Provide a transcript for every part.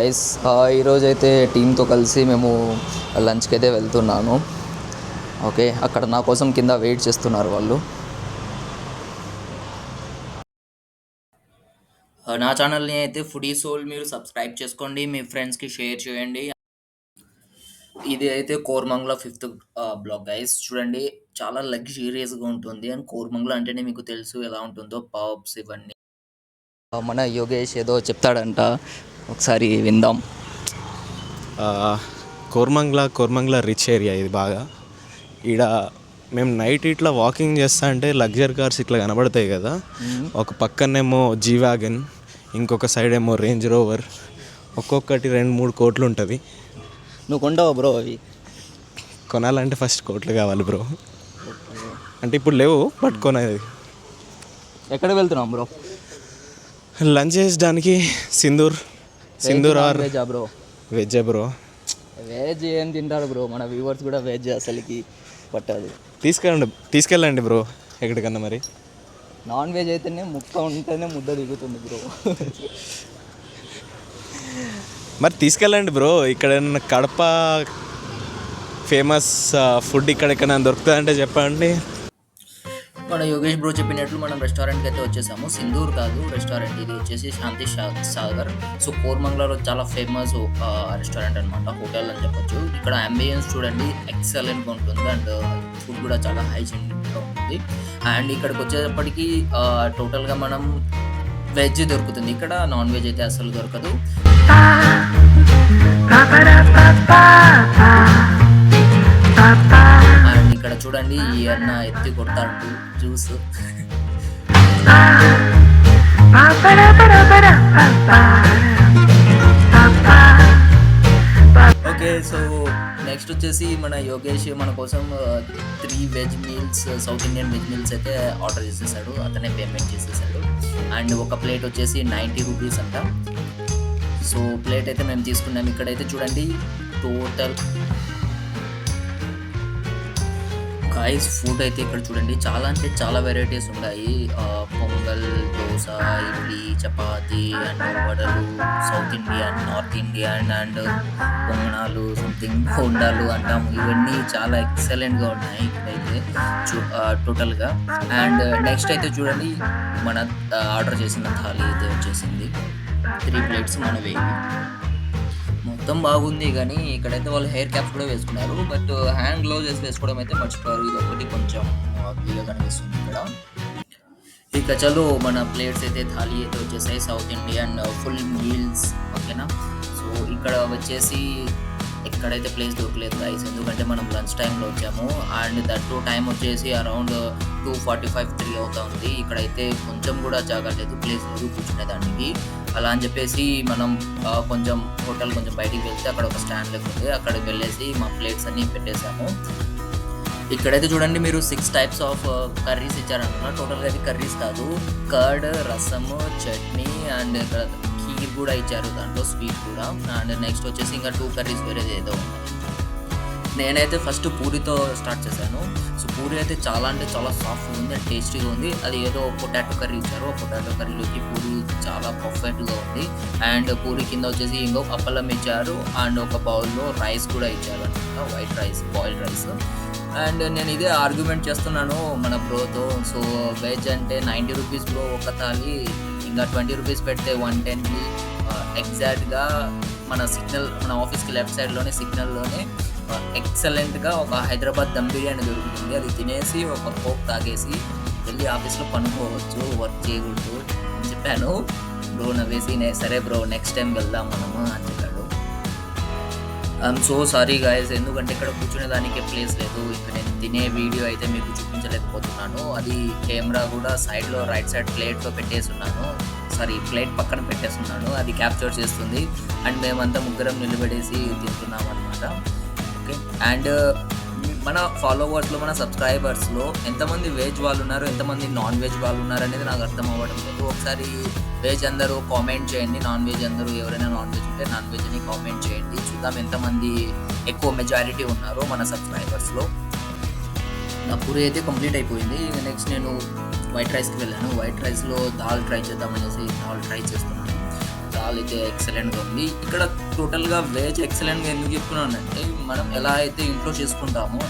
Guys ఈరోజు అయితే టీంతో కలిసి మేము లంచ్కి అయితే వెళ్తున్నాను. ఓకే, అక్కడ నా కోసం కింద వెయిట్ చేస్తున్నారు వాళ్ళు. నా ఛానల్ని అయితే ఫుడీ సోల్ మీరు సబ్స్క్రైబ్ చేసుకోండి, మీ ఫ్రెండ్స్కి షేర్ చేయండి. ఇది అయితే కోరమంగళ 5th బ్లాక్ గైస్. చూడండి, చాలా లగ్జూరియస్గా ఉంటుంది. అండ్ కోరమంగళ అంటేనే మీకు తెలుసు ఎలా ఉంటుందో, పబ్స్ ఇవన్నీ. మన యోగేష్ ఏదో చెప్తాడంట, ఒకసారి విందాం. కోరమంగళ రిచ్ ఏరియా ఇది బాగా. ఈడ మేము నైట్ ఇట్లా వాకింగ్ చేస్తా అంటే లగ్జరీ కార్స్ ఇట్లా కనబడతాయి కదా. ఒక పక్కనేమో జీ వ్యాగన్, ఇంకొక సైడ్ ఏమో రేంజ్ రోవర్. ఒక్కొక్కటి 2-3 కోట్లు ఉంటుంది. నువ్వు కొంటావా బ్రో అవి? కొనాలంటే ఫస్ట్ కోట్లు కావాలి బ్రో. అంటే ఇప్పుడు లేవు, బట్ కొనేది. ఎక్కడ వెళ్తున్నాం బ్రో? లంచ్ చేసడానికి Sindhur or veg bro? Veg bro. Veg ఏం తింటారు బ్రో? మన వ్యూవర్స్ కూడా వెజ్ అసలుకి పట్టదు. తీసుకెళ్ళండి బ్రో ఎక్కడికన్నా. మరి నాన్ వెజ్ అయితేనే ముక్క ఉంటేనే ముద్ద దిగుతుంది బ్రో. మరి తీసుకెళ్ళండి బ్రో. ఇక్కడ కడప ఫేమస్ ఫుడ్ ఇక్కడెక్కడ దొరుకుతుందంటే చెప్పండి. మన యోగేష్ బ్రో చెప్పినట్లు మనం రెస్టారెంట్కి అయితే వచ్చేసాము. సింధూర్ కాదు రెస్టారెంట్, ఇది వచ్చేసి శాంతి సాగర్. సో కోరమంగళలో చాలా ఫేమస్ రెస్టారెంట్ అనమాట, హోటల్ అని చెప్పొచ్చు. ఇక్కడ అంబియన్స్ చూడండి, ఎక్సలెంట్గా ఉంటుంది. అండ్ ఫుడ్ కూడా చాలా హైజీనిక్గా ఉంటుంది. అండ్ ఇక్కడికి వచ్చేటప్పటికి టోటల్గా మనం వెజ్ దొరుకుతుంది ఇక్కడ, నాన్ వెజ్ అయితే అసలు దొరకదు. అండ్ ఇక్కడ చూడండి, ఈ అన్న ఎత్తి కొడతాడు జ్యూస్. ఓకే, సో నెక్స్ట్ వచ్చేసి మన యోగేష్ మన కోసం 3 veg meals, south Indian veg meals అయితే ఆర్డర్ చేసేసాడు. అతనే పేమెంట్ చేసేసాడు. అండ్ ఒక ప్లేట్ వచ్చేసి 90 రూపీస్ అంట. సో ప్లేట్ అయితే మేము తీసుకున్నాం. ఇక్కడైతే చూడండి టోటల్ గాయస్ ఫుడ్ అయితే ఇక్కడ చూడండి చాలా అంటే చాలా వెరైటీస్ ఉన్నాయి. పొంగల్, దోశ, ఇడ్లీ, చపాతి అండ్ వడలు, south Indian, north Indian and పొంగనాలు, సంథింగ్ బోండాలు అంటాము. ఇవన్నీ చాలా ఎక్సలెంట్గా ఉన్నాయి ఇక్కడైతే టోటల్గా. అండ్ నెక్స్ట్ అయితే చూడండి, మన ఆర్డర్ చేసిన థాలీ అయితే వచ్చేసింది. 3 ప్లేట్స్ మనవి. మొత్తం బాగుంది, కానీ ఇక్కడైతే వాళ్ళు హెయిర్ క్యాప్స్ కూడా వేసుకున్నారు. బట్ హ్యాండ్ గ్లౌజెస్ వేసుకోవడం అయితే మర్చిపోయారు. ఇది ఒకటి కొంచెం క్లియర్ కనిపిస్తుంది ఇక్కడ. ఇక చలో మన ప్లేట్స్ అయితే థాలీ అయితే వచ్చేసాయి, సౌత్ ఇండియన్ ఫుల్ మీల్స్. ఓకేనా, సో ఇక్కడ వచ్చేసి ఎక్కడైతే ప్లేస్ దొరకలేదు గైస్, ఎందుకంటే మనం లంచ్ టైంలో వచ్చాము. అండ్ దట్ టైం వచ్చేసి అరౌండ్ 2:45-3 అవుతా ఉంది. ఇక్కడైతే కొంచెం కూడా జాగలేదు, ప్లేస్ లేదు కూర్చునేదానికి. అలా అని చెప్పేసి మనం కొంచెం హోటల్ కొంచెం బయటికి వెళ్తే అక్కడ ఒక స్టాండ్ లేకపోతే అక్కడికి వెళ్ళేసి మా ప్లేట్స్ అన్నీ పెట్టేసాము. ఇక్కడైతే చూడండి, మీరు 6 టైప్స్ ఆఫ్ కర్రీస్ ఇచ్చారనుకున్నా. టోటల్గా అది కర్రీస్ కాదు, కర్డ్, రసము, చట్నీ అండ్ ఇక్కడ ఖీర్ కూడా ఇచ్చారు, దాంట్లో స్వీట్ కూడా. అండ్ నెక్స్ట్ వచ్చేసి ఇంకా 2 కర్రీస్ వేరేది ఏదో ఉన్నాయి. నేనైతే ఫస్ట్ పూరితో స్టార్ట్ చేశాను. సో పూరి అయితే చాలా అంటే చాలా సాఫ్ట్గా ఉంది అండ్ టేస్టీగా ఉంది. అది ఏదో పొటాటో కర్రీ ఇచ్చారు, ఆ పొటాటో కర్రీలోకి పూరి చాలా పర్ఫెక్ట్గా ఉంది. అండ్ పూరి కింద వచ్చేసి ఇంకో అప్పలం ఇచ్చారు. అండ్ ఒక బౌల్లో రైస్ కూడా ఇచ్చారు అనమాట, white rice, boiled rice. And నేను ఇదే ఆర్గ్యుమెంట్ చేస్తున్నాను మన బ్రోతో. సో వెజ్ అంటే 90 రూపీస్ బ్రో ఒక థాలీ, ఇంకా 20 రూపీస్ పెడితే 110కి ఎగ్జాక్ట్గా మన ఆఫీస్కి లెఫ్ట్ సైడ్లోనే సిగ్నల్లోనే ఎక్సలెంట్గా ఒక హైదరాబాద్ దమ్ బిర్యానీ దొరుకుతుంది. అది తినేసి ఒక కోక్ తాగేసి వెళ్ళి ఆఫీస్లో పనుకోవచ్చు, వర్క్ చేయకూడదు అని చెప్పాను. బ్రో నవ్వేసి సరే బ్రో నెక్స్ట్ టైం వెళ్దాం మనము అని చెప్పాడు. ఐఎమ్ సో సారీ గాయస్, ఎందుకంటే ఇక్కడ కూర్చునేదానికే ప్లేస్ లేదు. ఇక్కడ నేను తినే వీడియో అయితే మీకు చూపించలేకపోతున్నాను. అది కెమెరా కూడా సైడ్లో రైట్ సైడ్ ప్లేట్లో పెట్టేస్తున్నాను, ప్లేట్ పక్కన పెట్టేస్తున్నాను, అది క్యాప్చర్ చేస్తుంది. అండ్ మేమంతా ముగ్గురం నిలబడేసి తింటున్నాం అనమాట. ఓకే, అండ్ మన ఫాలోవర్స్లో, మన సబ్స్క్రైబర్స్లో ఎంతమంది వెజ్ వాళ్ళు ఉన్నారు, ఎంతమంది నాన్ వెజ్ వాళ్ళు ఉన్నారు అనేది నాకు అర్థం అవ్వడం లేదు. ఒకసారి వెజ్ అందరూ కామెంట్ చేయండి, నాన్ వెజ్ అందరూ ఎవరైనా నాన్ వెజ్ ఉంటే నాన్ వెజ్ అని కామెంట్ చేయండి. చూద్దాం ఎంతమంది ఎక్కువ మెజారిటీ ఉన్నారో మన సబ్స్క్రైబర్స్లో. నా పూరి అయితే కంప్లీట్ అయిపోయింది. నెక్స్ట్ నేను వైట్ రైస్కి వెళ్ళాను. వైట్ రైస్లో దాల్ ట్రై చేద్దామనేసి దాల్ ట్రై చేస్తున్నాను. చాలా అయితే ఎక్సలెంట్గా ఉంది. ఇక్కడ టోటల్గా వెజ్ ఎక్సలెంట్గా ఎందుకు చెప్తున్నానంటే మనం ఎలా అయితే ఇంట్లో చేసుకుంటామో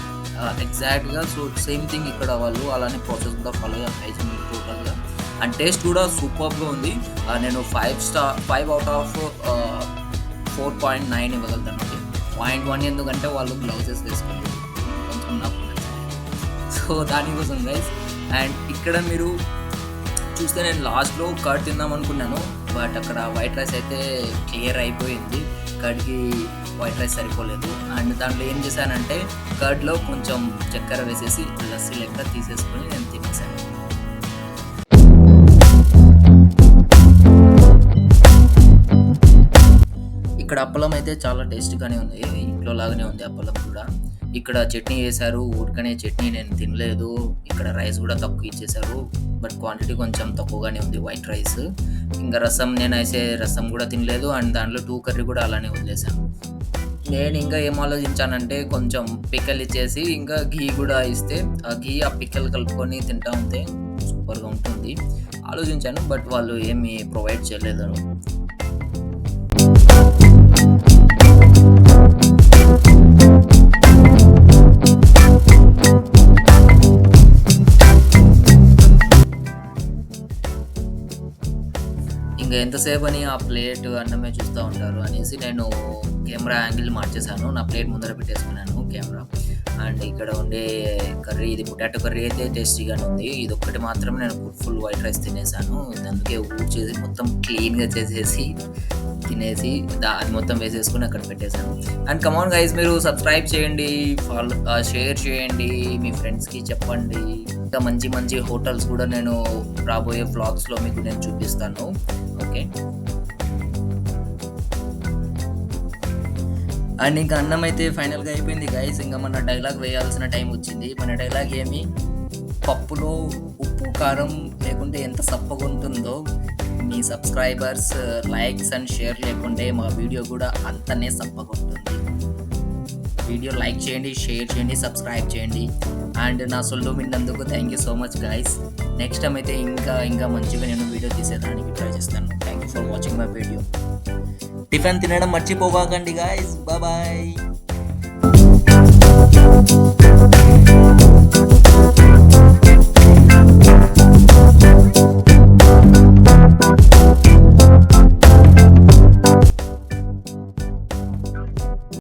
ఎగ్జాక్ట్గా సో సేమ్ థింగ్ ఇక్కడ వాళ్ళు అలానే ప్రాసెస్ కూడా ఫాలో అయ్యారు హైజీనిక్ టోటల్గా. అండ్ టేస్ట్ కూడా సూపర్గా ఉంది. నేను 5 అవుట్ ఆఫ్ 4.9 ఇవ్వగలుగుతాను. 0.1 ఎందుకంటే వాళ్ళు గ్లౌజెస్ వేసుకుంటారు కొంచెం నాకు సో దానికోసం గైస్. అండ్ ఇక్కడ మీరు చూస్తే నేను లాస్ట్లో కర్డ్ తిందాం అనుకున్నాను, బట్ అక్కడ వైట్ రైస్ అయితే క్లియర్ అయిపోయింది. కర్డ్కి వైట్ రైస్ సరిపోలేదు. అండ్ దాంట్లో ఏం చేశానంటే కర్డ్లో కొంచెం చక్కెర వేసేసి లస్సీ లెక్క తీసేసుకొని నేను తినేసాను. ఇక్కడ అప్పలం అయితే చాలా టేస్ట్గానే ఉంది, ఇంట్లో లాగానే ఉంది అప్పలం కూడా. ఇక్కడ చట్నీ వేశారు, ఊరికనే చట్నీ నేను తినలేదు. ఇక్కడ రైస్ కూడా తక్కువ ఇచ్చేసారు, బట్ క్వాంటిటీ కొంచెం తక్కువగానే ఉంది వైట్ రైస్. ఇంకా రసం నేను వేసే రసం కూడా తినలేదు. అండ్ దాంట్లో 2 కర్రీ కూడా అలానే వదిలేసాను. నేను ఇంకా ఏం ఆలోచించానంటే కొంచెం పిక్కలు ఇచ్చేసి ఇంకా ఘీ కూడా ఇస్తే ఆ ఘీ ఆ పిక్కలు కలుపుకొని తింటా ఉంటే సూపర్గా ఉంటుంది ఆలోచించాను, బట్ వాళ్ళు ఏమి ప్రొవైడ్ చేయలేదు. ఇంకా ఎంతసేపు అని ఆ ప్లేట్ అన్నమే చూస్తూ ఉంటారు అనేసి నేను కెమెరా యాంగిల్ మార్చేసాను. నా ప్లేట్ ముందర పెట్టేసుకున్నాను కెమెరా. అండ్ ఇక్కడ ఉండే కర్రీ, ఇది పొటాటో కర్రీ అయితే టేస్టీగానే ఉంది. ఇది ఒక్కటి మాత్రం నేను ఫుల్ వైట్ రైస్ తినేసాను. అందుకే ఊడ్చేసి మొత్తం క్లీన్గా చేసేసి తినేసి అది మొత్తం వేసేసుకుని అక్కడ పెట్టేశాను. అండ్ కమాన్ గైస్, మీరు సబ్స్క్రైబ్ చేయండి, షేర్ చేయండి, మీ ఫ్రెండ్స్కి చెప్పండి. ఇంకా మంచి మంచి హోటల్స్ కూడా నేను రాబోయే వ్లాగ్స్లో మీకు నేను చూపిస్తాను. ఓకే. అండ్ ఇంకా అన్నం అయితే ఫైనల్గా అయిపోయింది గైస్. ఇంకా మన డైలాగ్ వేయాల్సిన టైం వచ్చింది. మన డైలాగ్ ఏమి, పప్పులో ఉప్పు కారం లేకుంటే ఎంత సప్పగా ఉంటుందో మీ సబ్స్క్రైబర్స్ లైక్స్ అండ్ షేర్ లేకుంటే మా వీడియో కూడా అంతనే సప్పగా ఉంటుంది. వీడియో లైక్ చేయండి, షేర్ చేయండి, సబ్స్క్రైబ్ చేయండి. అండ్ నా సొల్లు విన్నందుకు thank you so much guys. Next time అయితే ఇంకా మంచిగా నేను వీడియో తీసేదానికి ట్రై చేస్తాను. Thank you for watching my video. Tiffin తినడం మర్చిపోకండి గైస్. బాయ్.